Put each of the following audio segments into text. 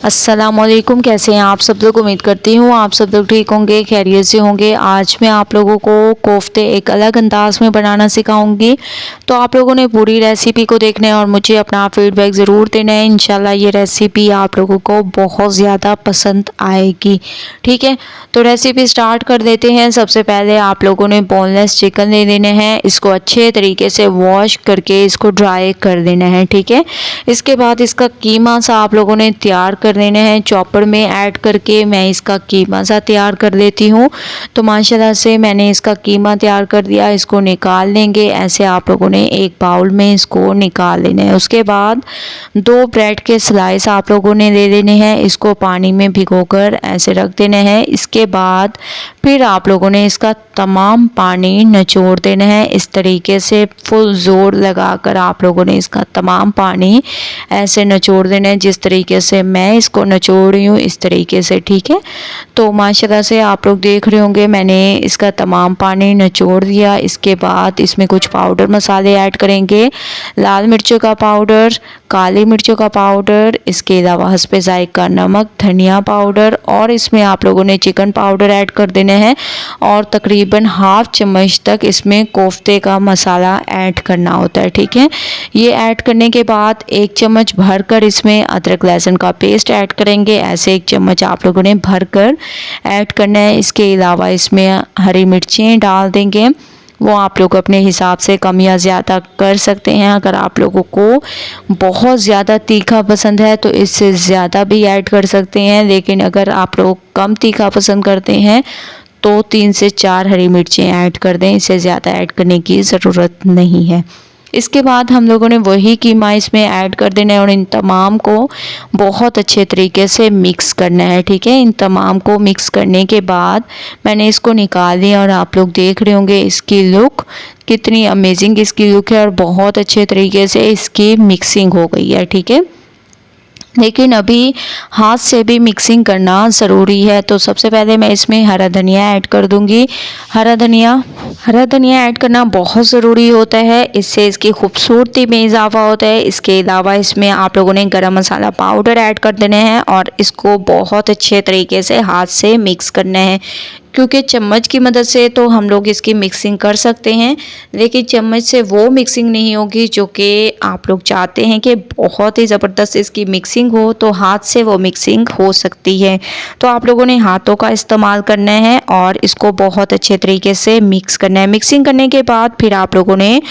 अस्सलामुअलैकुम। कैसे हैं आप सब लोग? उम्मीद करती हूँ आप सब लोग ठीक होंगे, खैरियत से होंगे। आज मैं आप लोगों को कोफ्ते एक अलग अंदाज में बनाना सिखाऊंगी, तो आप लोगों ने पूरी रेसिपी को देखना है और मुझे अपना फीडबैक ज़रूर देना है। इंशाल्लाह ये रेसिपी आप लोगों को बहुत ज़्यादा पसंद आएगी। ठीक है, तो रेसिपी स्टार्ट कर देते हैं। सबसे पहले आप लोगों ने बोनलेस चिकन ले लेने हैं। इसको अच्छे तरीके से वॉश करके इसको ड्राई कर देना है। ठीक है, इसके बाद इसका कीमा सा आप लोगों ने तैयार कर लेना है। चॉपर में ऐड करके मैं इसका कीमा सा तैयार कर लेती हूँ। तो माशाल्लाह से मैंने इसका कीमा तैयार कर दिया। इसको निकाल लेंगे। ऐसे आप लोगों ने एक बाउल में इसको निकाल लेना है। उसके बाद 2 ब्रेड के स्लाइस आप लोगों ने ले लेने हैं। इसको पानी में भिगोकर ऐसे रख देना है। इसके बाद फिर आप लोगों ने इसका तमाम पानी निचोड़ देना है। इस तरीके से फुल ज़ोर लगाकर आप लोगों ने इसका तमाम पानी ऐसे निचोड़ देना है। जिस तरीके से मैं इसको निचोड़ रही हूँ इस तरीके से। ठीक है, तो माशाल्लाह से आप लोग देख रहे होंगे मैंने इसका तमाम पानी निचोड़ दिया। इसके बाद इसमें कुछ पाउडर मसाले ऐड करेंगे। लाल मिर्चों का पाउडर, काली मिर्चों का पाउडर, इसके अलावा हस्बे ज़ायक़ा नमक, धनिया पाउडर और इसमें आप लोगों ने चिकन पाउडर ऐड कर देना है। और तकरीबन हाफ चम्मच तक इसमें कोफ्ते का मसाला ऐड करना होता है। ठीक है, ये ऐड करने के बाद 1 चम्मच भरकर इसमें अदरक लहसुन का पेस्ट ऐड करेंगे। ऐसे 1 चम्मच आप लोगों ने भरकर ऐड करना है। इसके अलावा इसमें हरी मिर्चें डाल देंगे। वो आप लोग अपने हिसाब से कम या ज़्यादा कर सकते हैं। अगर आप लोगों को बहुत ज़्यादा तीखा पसंद है तो इससे ज़्यादा भी ऐड कर सकते हैं, लेकिन अगर आप लोग कम तीखा पसंद करते हैं तो 3 से 4 हरी मिर्चें ऐड कर दें। इससे ज़्यादा ऐड करने की ज़रूरत नहीं है। इसके बाद हम लोगों ने वही कीमा इसमें ऐड कर देना है और इन तमाम को बहुत अच्छे तरीके से मिक्स करना है। ठीक है, इन तमाम को मिक्स करने के बाद मैंने इसको निकाल लिया और आप लोग देख रहे होंगे इसकी लुक कितनी अमेजिंग इसकी लुक है और बहुत अच्छे तरीके से इसकी मिक्सिंग हो गई है। ठीक है, लेकिन अभी हाथ से भी मिक्सिंग करना ज़रूरी है। तो सबसे पहले मैं इसमें हरा धनिया ऐड कर दूंगी। हरा धनिया ऐड करना बहुत ज़रूरी होता है, इससे इसकी खूबसूरती में इजाफा होता है। इसके अलावा इसमें आप लोगों ने गरम मसाला पाउडर ऐड कर देना है और इसको बहुत अच्छे तरीके से हाथ से मिक्स करना है। क्योंकि चम्मच की मदद से तो हम लोग इसकी मिक्सिंग कर सकते हैं, लेकिन चम्मच से वो मिक्सिंग नहीं होगी जो कि आप लोग चाहते हैं कि बहुत ही ज़बरदस्त इसकी मिक्सिंग हो, तो हाथ से वो मिक्सिंग हो सकती है। तो आप लोगों ने हाथों का इस्तेमाल करना है और इसको बहुत अच्छे तरीके से मिक्स करना है। मिक्सिंग करने के बाद फिर आप लोगों ने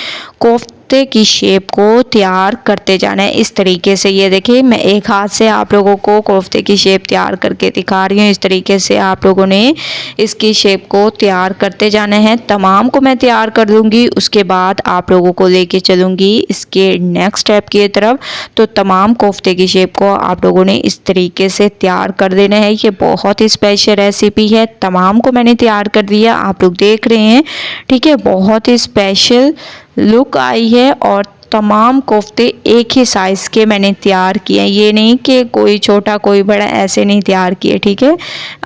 कोफ्ते की शेप को तैयार करते जाना है। इस तरीके से ये देखिए मैं एक हाथ से आप लोगों को कोफ्ते की शेप तैयार करके दिखा रही हूँ। इस तरीके से आप लोगों ने इसकी शेप को तैयार करते जाना है। तमाम को मैं तैयार कर दूंगी, उसके बाद आप लोगों को लेके चलूँगी इसके नेक्स्ट स्टेप की तरफ। तो तमाम कोफ्ते की शेप को आप लोगों ने इस तरीके से तैयार कर देना है। ये बहुत ही स्पेशल रेसिपी है। तमाम को मैंने तैयार कर दिया, आप लोग देख रहे हैं। ठीक है, बहुत ही स्पेशल लुक आई है और तमाम कोफ्ते एक ही साइज़ के मैंने तैयार किए हैं। ये नहीं कि कोई छोटा कोई बड़ा, ऐसे नहीं तैयार किए। ठीक है,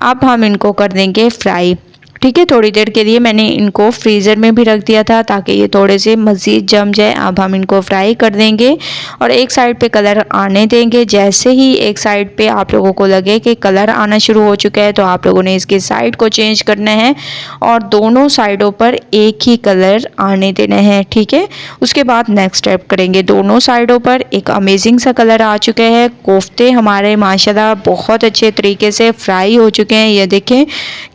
अब हम इनको कर देंगे फ्राई। ठीक है, थोड़ी देर के लिए मैंने इनको फ्रीज़र में भी रख दिया था ताकि ये थोड़े से मज़ीद जम जाए। अब हम इनको फ्राई कर देंगे और एक साइड पे कलर आने देंगे। जैसे ही एक साइड पे आप लोगों को लगे कि कलर आना शुरू हो चुका है तो आप लोगों ने इसकी साइड को चेंज करना है और दोनों साइडों पर एक ही कलर आने देना है। ठीक है, उसके बाद नेक्स्ट स्टेप करेंगे। दोनों साइडों पर एक अमेजिंग सा कलर आ चुका है। कोफ्ते हमारे माशाल्लाह बहुत अच्छे तरीके से फ्राई हो चुके हैं। ये देखें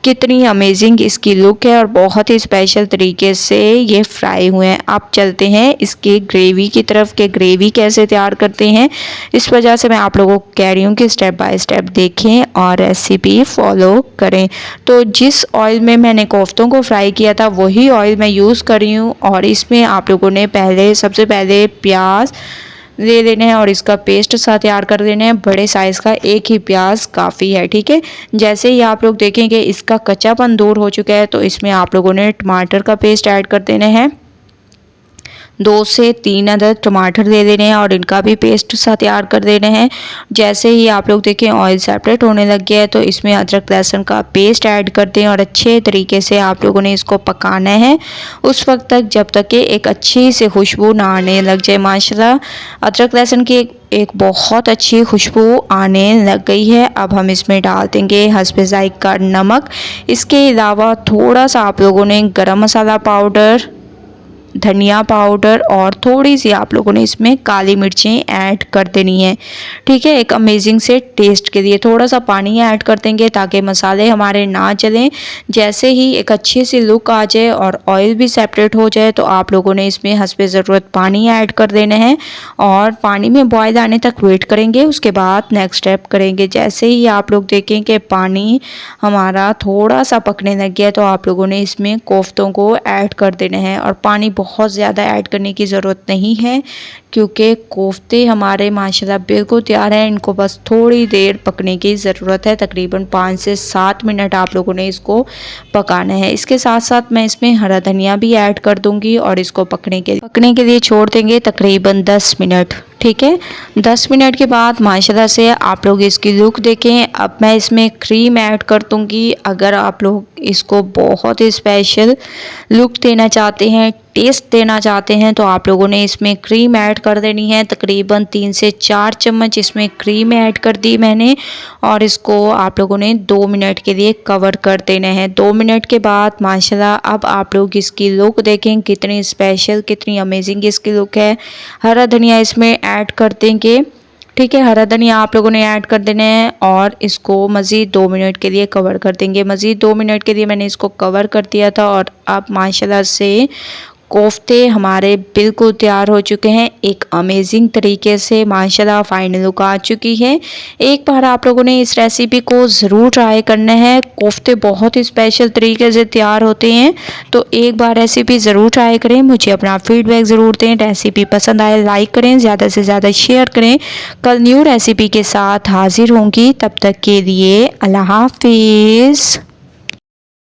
कितनी अमेजिंग इसकी लुक है और बहुत ही स्पेशल तरीके से ये फ्राई हुए हैं। अब चलते हैं इसकी ग्रेवी की तरफ कि ग्रेवी कैसे तैयार करते हैं। इस वजह से मैं आप लोगों को कह रही हूँ कि स्टेप बाय स्टेप देखें और रेसिपी फॉलो करें। तो जिस ऑयल में मैंने कोफ्तों को फ्राई किया था वही ऑयल मैं यूज़ कर रही हूँ और इसमें आप लोगों ने सबसे पहले प्याज ले लेने हैं और इसका पेस्ट सा तैयार कर देना है। बड़े साइज़ का एक ही प्याज काफ़ी है। ठीक है, जैसे ही आप लोग देखेंगे इसका कच्चापन दूर हो चुका है तो इसमें आप लोगों ने टमाटर का पेस्ट ऐड कर देना है। 2 से 3 अदद टमाटर दे देने हैं और इनका भी पेस्ट सा तैयार कर देना है। जैसे ही आप लोग देखें ऑयल सेपरेट होने लग गया है तो इसमें अदरक लहसुन का पेस्ट ऐड कर दें और अच्छे तरीके से आप लोगों ने इसको पकाना है उस वक्त तक जब तक कि एक अच्छी सी खुशबू ना आने लग जाए। माशाल्लाह अदरक लहसुन की एक बहुत अच्छी खुशबू आने लग गई है। अब हम इसमें डाल देंगे हस्बे ज़ायक़ा नमक। इसके अलावा थोड़ा सा आप लोगों ने गरम मसाला पाउडर, धनिया पाउडर और थोड़ी सी आप लोगों ने इसमें काली मिर्चें ऐड कर देनी है। ठीक है, एक अमेजिंग से टेस्ट के लिए थोड़ा सा पानी ऐड कर देंगे ताकि मसाले हमारे ना जलें। जैसे ही एक अच्छी सी लुक आ जाए और ऑयल भी सेपरेट हो जाए तो आप लोगों ने इसमें हस्बे ज़रूरत पानी ऐड कर देना है और पानी में बॉयल आने तक वेट करेंगे। उसके बाद नेक्स्ट स्टेप करेंगे। जैसे ही आप लोग देखें कि पानी हमारा थोड़ा सा पकने लग गया तो आप लोगों ने इसमें कोफ्तों को ऐड कर देना है और पानी बहुत ज़्यादा ऐड करने की ज़रूरत नहीं है क्योंकि कोफ्ते हमारे माशाल्लाह बिल्कुल तैयार हैं। इनको बस थोड़ी देर पकने की ज़रूरत है, तकरीबन 5 से 7 मिनट आप लोगों ने इसको पकाना है। इसके साथ साथ मैं इसमें हरा धनिया भी ऐड कर दूंगी और इसको पकने के लिए छोड़ देंगे तकरीबन 10 मिनट। ठीक है, 10 मिनट के बाद माशाल्लाह से आप लोग इसकी लुक देखें। अब मैं इसमें क्रीम ऐड कर दूंगी। अगर आप लोग इसको बहुत ही स्पेशल लुक देना चाहते हैं, टेस्ट देना चाहते हैं तो आप लोगों ने इसमें क्रीम ऐड कर देनी है। तकरीबन 3 से 4 चम्मच इसमें क्रीम ऐड कर दी मैंने और इसको आप लोगों ने 2 मिनट के लिए कवर कर देना है। 2 मिनट के बाद माशाल्लाह अब आप लोग इसकी लुक देखें कितनी स्पेशल, कितनी अमेजिंग इसकी लुक है। हरा धनिया इसमें ऐड कर देंगे। ठीक है, हरा धनिया आप लोगों ने ऐड कर देना है और इसको मज़ीद 2 मिनट के लिए कवर कर देंगे। मज़ीद 2 मिनट के लिए मैंने इसको कवर कर दिया था और अब माशाल्लाह से कोफ्ते हमारे बिल्कुल तैयार हो चुके हैं। एक अमेजिंग तरीके से माशाल्लाह फाइनल लुक आ चुकी है। एक बार आप लोगों ने इस रेसिपी को ज़रूर ट्राई करना है। कोफ्ते बहुत ही स्पेशल तरीके से तैयार होते हैं तो एक बार रेसिपी ज़रूर ट्राई करें। मुझे अपना फीडबैक ज़रूर दें। रेसिपी पसंद आए लाइक करें, ज़्यादा से ज़्यादा शेयर करें। कल न्यू रेसिपी के साथ हाजिर होंगी, तब तक के लिए अल्लाह हाफिज़।